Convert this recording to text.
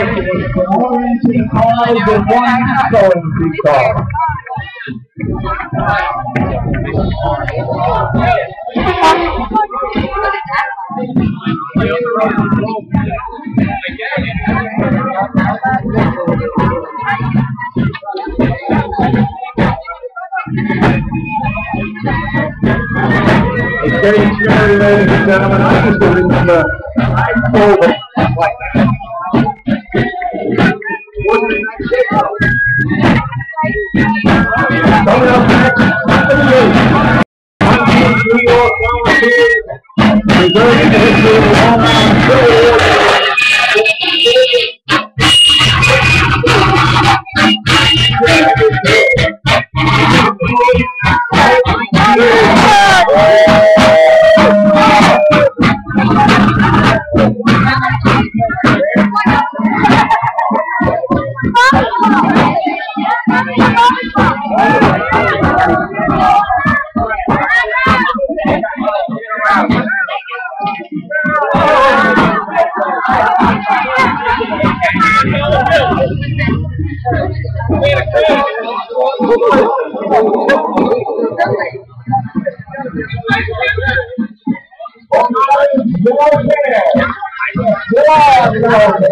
orienting cars and one currency car. Okay, ladies and gentlemen, I just remember I told them like that. Coming up next, New York Volunteers, preserving the history of the Long Island Civil War.